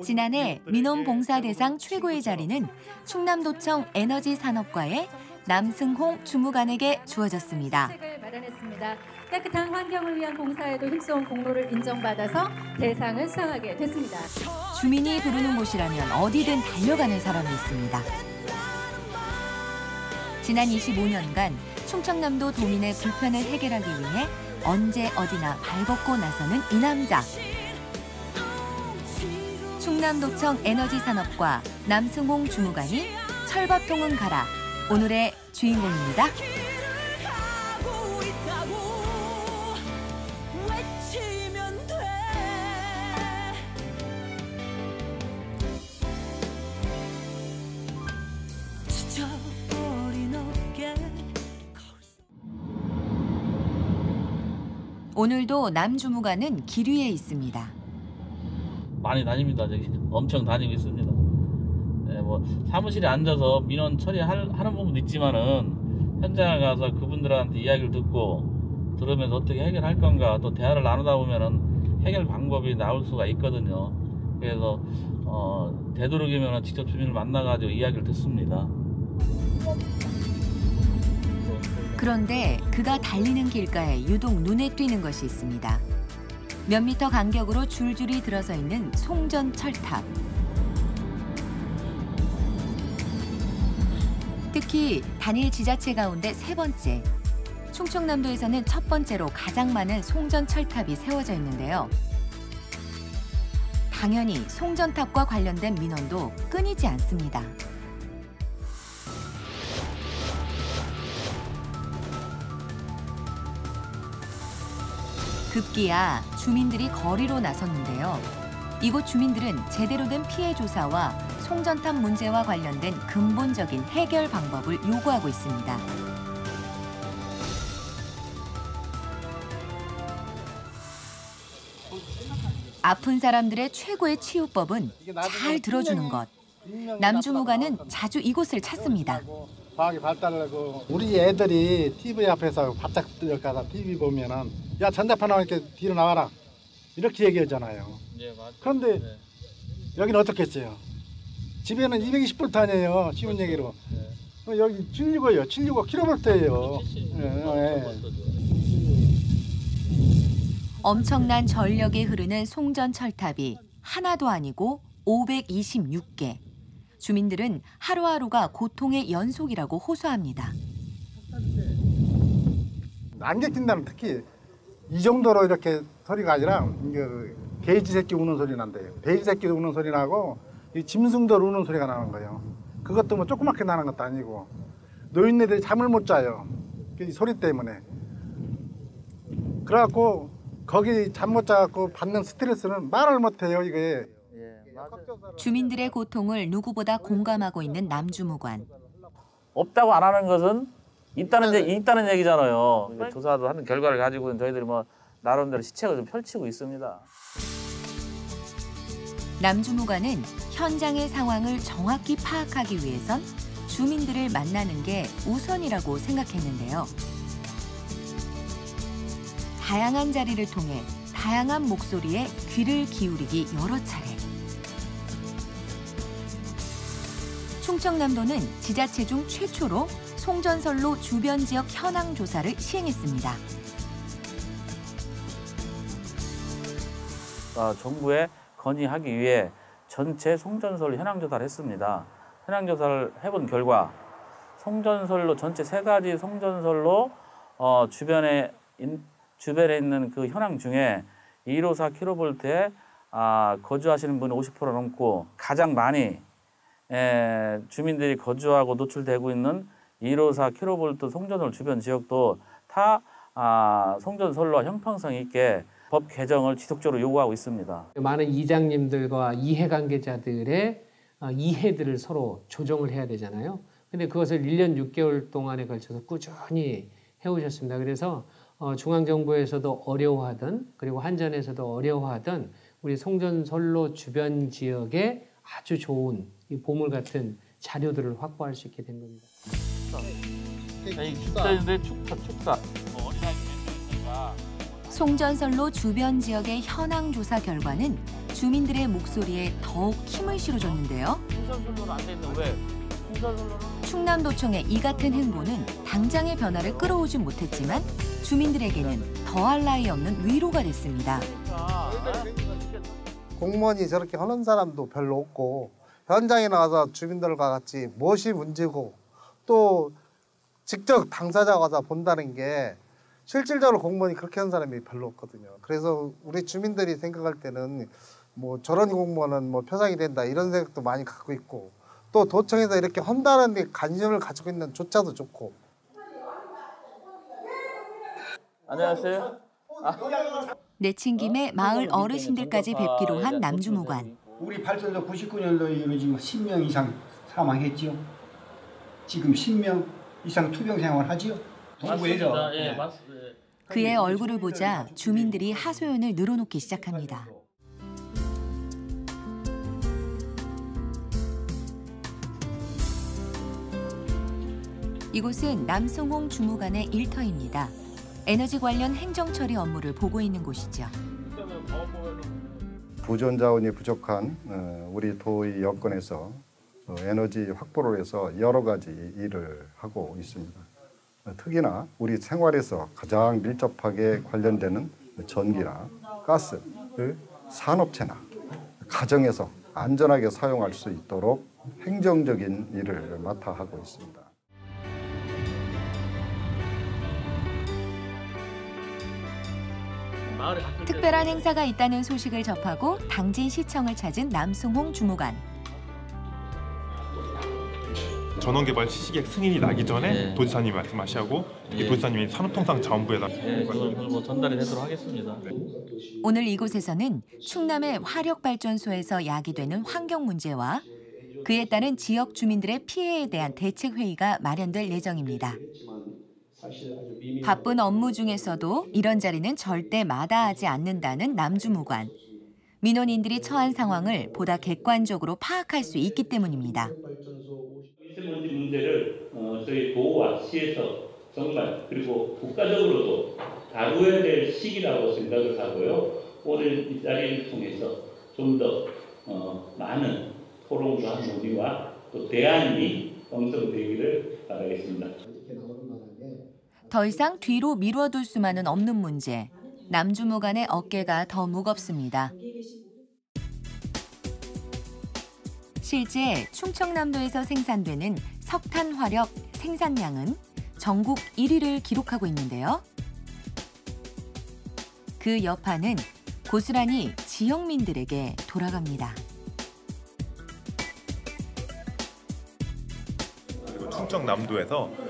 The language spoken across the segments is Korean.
지난해 민원봉사대상 최고의 자리는 충남도청 에너지산업과의 남승홍 주무관에게 주어졌습니다. 마련했습니다. 깨끗한 환경을 위한 봉사에도 힘써온 공로를 인정받아서 대상을 수상하게 됐습니다. 주민이 부르는 곳이라면 어디든 달려가는 사람이 있습니다. 지난 25년간 충청남도 도민의 불편을 해결하기 위해 언제 어디나 발벗고 나서는 이 남자. 충남도청 에너지산업과 남승홍 주무관이 철밥통은 가라. 오늘의 주인공입니다. 오늘도 남 주무관은 길 위에 있습니다. 많이 다닙니다. 저기 엄청 다니고 있습니다. 네, 뭐 사무실에 앉아서 민원 처리하는 부분도 있지만은 현장에 가서 그분들한테 이야기를 듣고 들으면서 어떻게 해결할 건가 또 대화를 나누다 보면은 해결 방법이 나올 수가 있거든요. 그래서 되도록이면 직접 주민을 만나가지고 이야기를 듣습니다. 그런데 그가 달리는 길가에 유독 눈에 띄는 것이 있습니다. 몇 미터 간격으로 줄줄이 들어서 있는 송전 철탑. 특히 단일 지자체 가운데 세 번째, 충청남도에서는 첫 번째로 가장 많은 송전 철탑이 세워져 있는데요. 당연히 송전탑과 관련된 민원도 끊이지 않습니다. 급기야 주민들이 거리로 나섰는데요. 이곳 주민들은 제대로 된 피해 조사와 송전탑 문제와 관련된 근본적인 해결 방법을 요구하고 있습니다. 아픈 사람들의 최고의 치유법은 잘 들어주는 것. 남주무관은 자주 이곳을 찾습니다. 과학이 발달하고 우리 애들이 TV 앞에서 바짝 들어가서 TV 보면은 야 전자파 나와 이렇게 뒤로 나와라 이렇게 얘기하잖아요. 네, 맞아요. 그런데 네. 여기는 어떻겠어요? 집에는 220V 아니에요. 쉬운 얘기로. 네. 여기 765예요. 765kV예요. 엄청난 전력이 흐르는 송전 철탑이 하나도 아니고 526개. 주민들은 하루하루가 고통의 연속이라고 호소합니다. 안개 낀다면 특히 이 정도로 이렇게 소리가 아니라 돼지 새끼 우는 소리 난대요. 돼지 새끼 우는 소리 나고 이 짐승들 우는 소리가 나는 거예요. 그것도 뭐 조그맣게 나는 것도 아니고 노인네들이 잠을 못 자요. 이 소리 때문에. 그래갖고 거기 잠 못 자갖고 받는 스트레스는 말을 못해요 이게. 주민들의 고통을 누구보다 공감하고 있는 남주무관. 없다고 안 하는 것은 있다는 얘기잖아요. 조사도 하는 결과를 가지고는 저희들이 뭐 나름대로 시책을 좀 펼치고 있습니다. 남주무관은 현장의 상황을 정확히 파악하기 위해선 주민들을 만나는 게 우선이라고 생각했는데요. 다양한 자리를 통해 다양한 목소리에 귀를 기울이기 여러 차례. 충청남도는 지자체 중 최초로 송전선로 주변 지역 현황 조사를 시행했습니다. 정부에 건의하기 위해 전체 송전선로 현황 조사를 했습니다. 현황 조사를 해본 결과 송전선로 전체 3가지 송전선로 주변에 있는 그 현황 중에 154kV에 거주하시는 분이 50% 넘고 가장 많이 주민들이 거주하고 노출되고 있는 154kV 송전선로 주변 지역도 다 송전선로와 형평성 있게 법 개정을 지속적으로 요구하고 있습니다. 많은 이장님들과 이해관계자들의 이해들을 서로 조정을 해야 되잖아요. 근데 그것을 1년 6개월 동안에 걸쳐서 꾸준히 해오셨습니다. 그래서 중앙정부에서도 어려워하던 그리고 한전에서도 어려워하던 우리 송전선로 주변 지역에 아주 좋은 이 보물 같은 자료들을 확보할 수 있게 된 겁니다. 축사인데 축사. 어린아이 몇 명 있는가 송전선로 주변 지역의 현황 조사 결과는 주민들의 목소리에 더욱 힘을 실어줬는데요. 신설솔로는 안 돼 있는데 왜? 신설솔로는 충남도청의 이 같은 행보는 당장의 변화를 끌어오지 못했지만 주민들에게는 더할 나위 없는 위로가 됐습니다. 공무원이 저렇게 하는 사람도 별로 없고 현장에 나가서 주민들과 같이 무엇이 문제고 또 직접 당사자가 와서 본다는 게 실질적으로 공무원이 그렇게 하는 사람이 별로 없거든요. 그래서 우리 주민들이 생각할 때는 뭐 저런 공무원은 뭐 표상이 된다 이런 생각도 많이 갖고 있고 또 도청에서 이렇게 한다는 데 관심을 가지고 있는 조차도 좋고. 안녕하세요. 내친김에 마을 어르신들까지 뵙기로 한 남주무관. 우리 발전소 99년도에 지금 10명 이상 사망했죠. 지금 10명 이상 투병 생활하지요. 동부에서. 맞습니다. 예, 맞습니다. 그의 얼굴을 보자 주민들이 하소연을 늘어놓기 시작합니다. 이곳은 남승홍 주무관의 일터입니다. 에너지 관련 행정 처리 업무를 보고 있는 곳이죠. 보존 자원이 부족한 우리 도의 여건에서 에너지 확보를 해서 여러 가지 일을 하고 있습니다. 특히나 우리 생활에서 가장 밀접하게 관련되는 전기나 가스를 산업체나 가정에서 안전하게 사용할 수 있도록 행정적인 일을 맡아 하고 있습니다. 특별한 행사가 있다는 소식을 접하고 당진시청을 찾은 남승홍 주무관. 전원개발 시시계획 승인이 나기 전에 도지사님이 말씀하시고 도지사님이 산업통상자원부에다 그걸 뭐 전달이 되도록 하겠습니다. 오늘 이곳에서는 충남의 화력발전소에서 야기되는 환경 문제와 그에 따른 지역 주민들의 피해에 대한 대책 회의가 마련될 예정입니다. 바쁜 업무 중에서도 이런 자리는 절대 마다하지 않는다는 남주무관. 민원인들이 처한 상황을 보다 객관적으로 파악할 수 있기 때문입니다. 미세먼지 문제를 저희 도와 시에서 정말 그리고 국가적으로도 다루어야 될 시기라고 생각을 하고요. 오늘 이 자리를 통해서 좀 더 많은 토론과 논의와 또 대안이 형성되기를 바라겠습니다. 더 이상 뒤로 미뤄둘 수만은 없는 문제. 남주무관의 어깨가 더 무겁습니다. 실제 충청남도에서 생산되는 석탄 화력 생산량은 전국 1위를 기록하고 있는데요. 그 여파는 고스란히 지역민들에게 돌아갑니다. 그리고 충청남도에서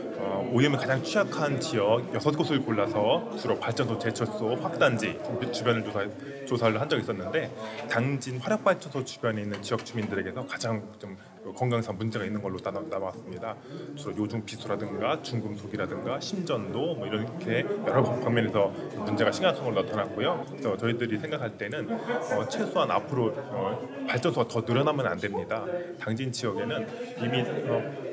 오염에 가장 취약한 지역 6곳을 골라서 주로 발전소, 제철소, 확단지 주변을 조사를 한 적이 있었는데 당진 화력발전소 주변에 있는 지역 주민들에게서 가장 좀 건강상 문제가 있는 걸로 나왔습니다. 주로 요중 비수라든가 중금속이라든가 심전도 뭐 이렇게 여러 방면에서 문제가 심각한 걸로 나타났고요. 그래서 저희들이 생각할 때는 최소한 앞으로 발전소가 더 늘어나면 안 됩니다. 당진 지역에는 이미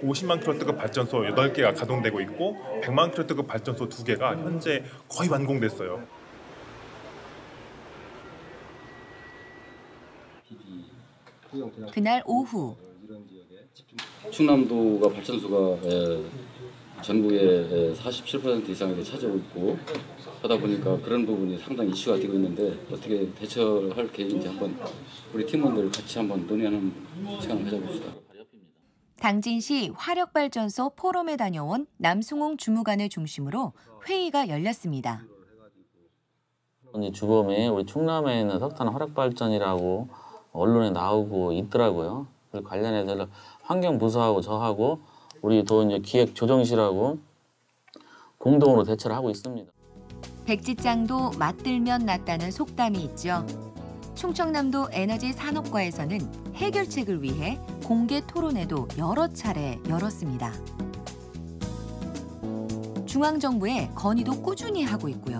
50만 킬로와트급 발전소 8개가 가동되고 있고 100만 킬로와트급 발전소 2개가 현재 거의 완공됐어요. 그날 오후 충남도가 발전소가 전국의 47% 이상을 차지하고 있고 하다 보니까 그런 부분이 상당히 이슈가 되고 있는데 어떻게 대처할 계획인지 한번 우리 팀원들 같이 한번 논의하는 시간을 가져봅시다. 당진시 화력발전소 포럼에 다녀온 남승홍 주무관을 중심으로 회의가 열렸습니다. 주범이 우리 충남에 있는 석탄 화력발전이라고 언론에 나오고 있더라고요. 그 관련해서 환경부서하고 저하고 우리 도 이제 기획조정실하고 공동으로 대처를 하고 있습니다. 백지장도 맞들면 낫다는 속담이 있죠. 충청남도 에너지 산업과에서는 해결책을 위해 공개 토론회도 여러 차례 열었습니다. 중앙정부에 건의도 꾸준히 하고 있고요.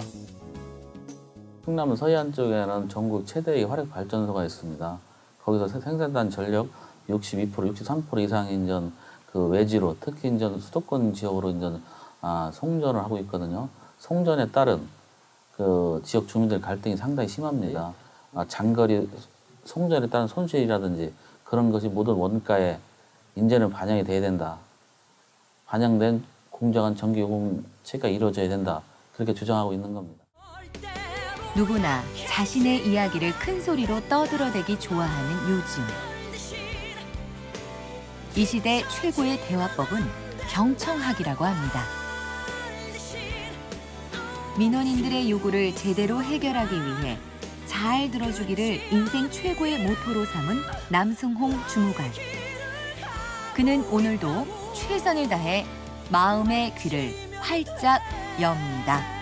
충남 서해안 쪽에는 전국 최대의 화력발전소가 있습니다. 거기서 생산된 전력 62%, 63% 이상이 이제 그 외지로 특히 이제 수도권 지역으로 이제 송전을 하고 있거든요. 송전에 따른 그 지역 주민들 갈등이 상당히 심합니다. 장거리 송전에 따른 손실이라든지 그런 것이 모든 원가에 인제는 반영이 돼야 된다. 반영된 공정한 전기요금 체계가 이루어져야 된다. 그렇게 주장하고 있는 겁니다. 누구나 자신의 이야기를 큰 소리로 떠들어대기 좋아하는 요즘. 이 시대 최고의 대화법은 경청하기라고 합니다. 민원인들의 요구를 제대로 해결하기 위해 잘 들어주기를 인생 최고의 모토로 삼은 남승홍 주무관. 그는 오늘도 최선을 다해 마음의 귀를 활짝 엽니다.